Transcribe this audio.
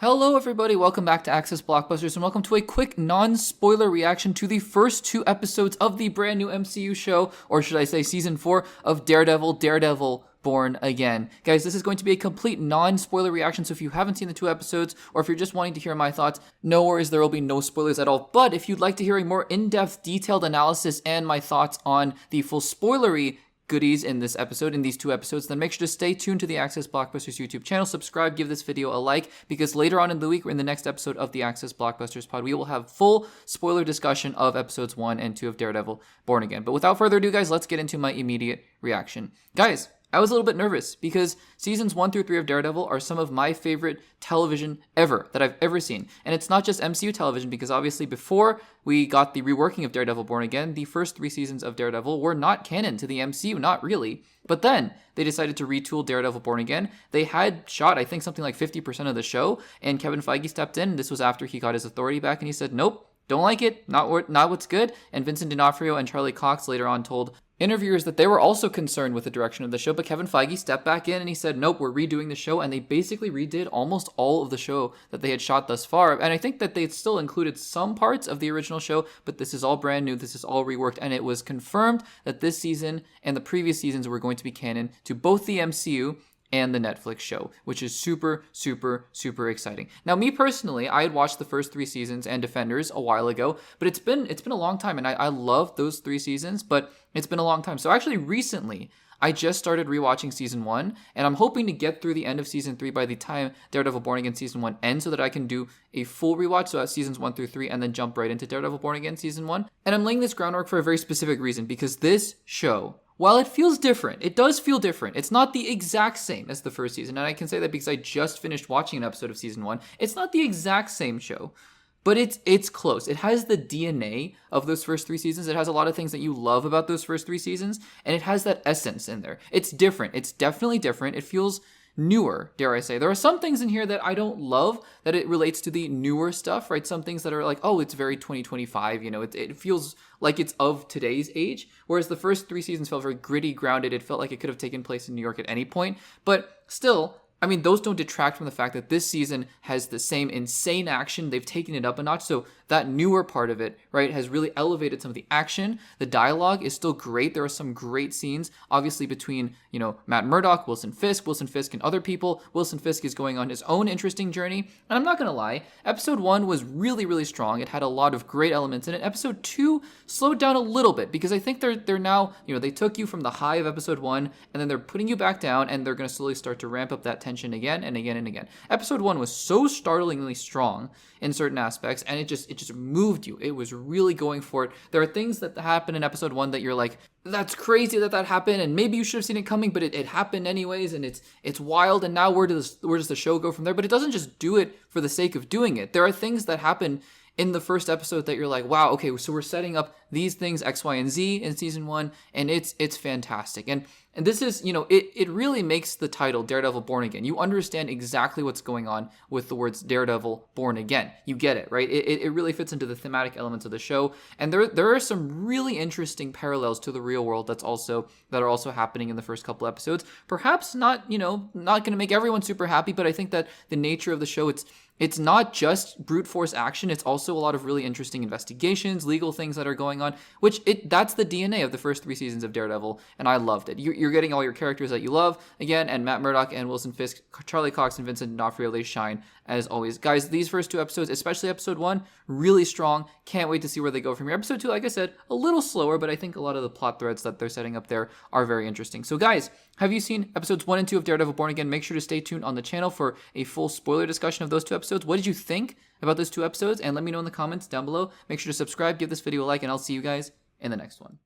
Hello everybody, welcome back to Access Blockbusters and welcome to a quick non-spoiler reaction to the first 2 episodes of the brand new MCU show, or should I say season 4 of Daredevil, Born Again. Guys, this is going to be a complete non-spoiler reaction, so if you haven't seen the 2 episodes, or if you're just wanting to hear my thoughts, no worries, there will be no spoilers at all. But if you'd like to hear a more in-depth, detailed analysis and my thoughts on the full spoilery goodies in this episode, in these 2 episodes, then make sure to stay tuned to the Access Blockbusters YouTube channel, subscribe, give this video a like, because later on in the week, or in the next episode of the Access Blockbusters pod, we will have full spoiler discussion of episodes 1 and 2 of Daredevil, Born Again. But without further ado, guys, let's get into my immediate reaction. Guys, I was a little bit nervous because seasons 1 through 3 of Daredevil are some of my favorite television ever that I've ever seen. And it's not just MCU television, because obviously before we got the reworking of Daredevil Born Again, the first 3 seasons of Daredevil were not canon to the MCU, not really. But then they decided to retool Daredevil Born Again. They had shot, I think, something like 50% of the show, and Kevin Feige stepped in. This was after he got his authority back, and he said, nope, don't like it, not what's good. And Vincent D'Onofrio and Charlie Cox later on told interviewers that they were also concerned with the direction of the show, but Kevin Feige stepped back in and he said, nope, we're redoing the show, and they basically redid almost all of the show that they had shot thus far. And I think that they still included some parts of the original show, but this is all brand new, this is all reworked, and it was confirmed that this season and the previous seasons were going to be canon to both the MCU and the Netflix show, which is super, super, super exciting. Now, me personally, I had watched the first 3 seasons and Defenders a while ago, but it's been a long time, and I love those 3 seasons, but it's been a long time. So actually, recently, I just started rewatching season 1, and I'm hoping to get through the end of season 3 by the time Daredevil Born Again season 1 ends, so that I can do a full rewatch, so at seasons 1 through 3, and then jump right into Daredevil Born Again season 1. And I'm laying this groundwork for a very specific reason, because this show, while it feels different, it does feel different. It's not the exact same as the first season, and I can say that because I just finished watching an episode of season 1. It's not the exact same show, but it's close. It has the DNA of those first 3 seasons. It has a lot of things that you love about those first 3 seasons, and it has that essence in there. It's different. It's definitely different. It feels newer, dare I say. There are some things in here that I don't love, that it relates to the newer stuff, right? Some things that are like, oh, it's very 2025, you know, it feels like it's of today's age, whereas the first 3 seasons felt very gritty, grounded. It felt like it could have taken place in New York at any point, but still, I mean, those don't detract from the fact that this season has the same insane action. They've taken it up a notch, so that newer part of it, right, has really elevated some of the action. The dialogue is still great. There are some great scenes, obviously, between, you know, Matt Murdock, Wilson Fisk, and other people. Wilson Fisk is going on his own interesting journey, and I'm not going to lie, episode 1 was really, really strong. It had a lot of great elements in it. Episode 2 slowed down a little bit, because I think they're now, you know, they took you from the high of episode 1, and then they're putting you back down, and they're going to slowly start to ramp up that tension again and again and again. Episode 1 was so startlingly strong in certain aspects, and it just moved you. It was really going for it. There are things that happen in episode 1 that you're like, that's crazy that happened, and maybe you should have seen it coming, but it happened anyways, and it's wild, and now where does the show go from there? But it doesn't just do it for the sake of doing it. There are things that happen in the first episode that you're like, wow, okay, so we're setting up these things, X, Y, and Z in season 1, and it's fantastic. And this is, you know, it really makes the title Daredevil Born Again. You understand exactly what's going on with the words Daredevil Born Again. You get it, right? It really fits into the thematic elements of the show. And there are some really interesting parallels to the real world that are also happening in the first couple episodes. Perhaps not going to make everyone super happy, but I think that the nature of the show, it's not just brute force action. It's also a lot of really interesting investigations, legal things that are going on, which that's the DNA of the first 3 seasons of Daredevil, and I loved it. You're getting all your characters that you love again, and Matt Murdock and Wilson Fisk, Charlie Cox and Vincent D'Onofrio, they shine as always. Guys, these first 2 episodes, especially episode 1, really strong. Can't wait to see where they go from here. Episode 2, like I said, a little slower, but I think a lot of the plot threads that they're setting up there are very interesting. So guys, have you seen episodes 1 and 2 of Daredevil Born Again? Make sure to stay tuned on the channel for a full spoiler discussion of those 2 episodes. What did you think about those 2 episodes? And let me know in the comments down below. Make sure to subscribe, give this video a like, and I'll see you guys in the next one.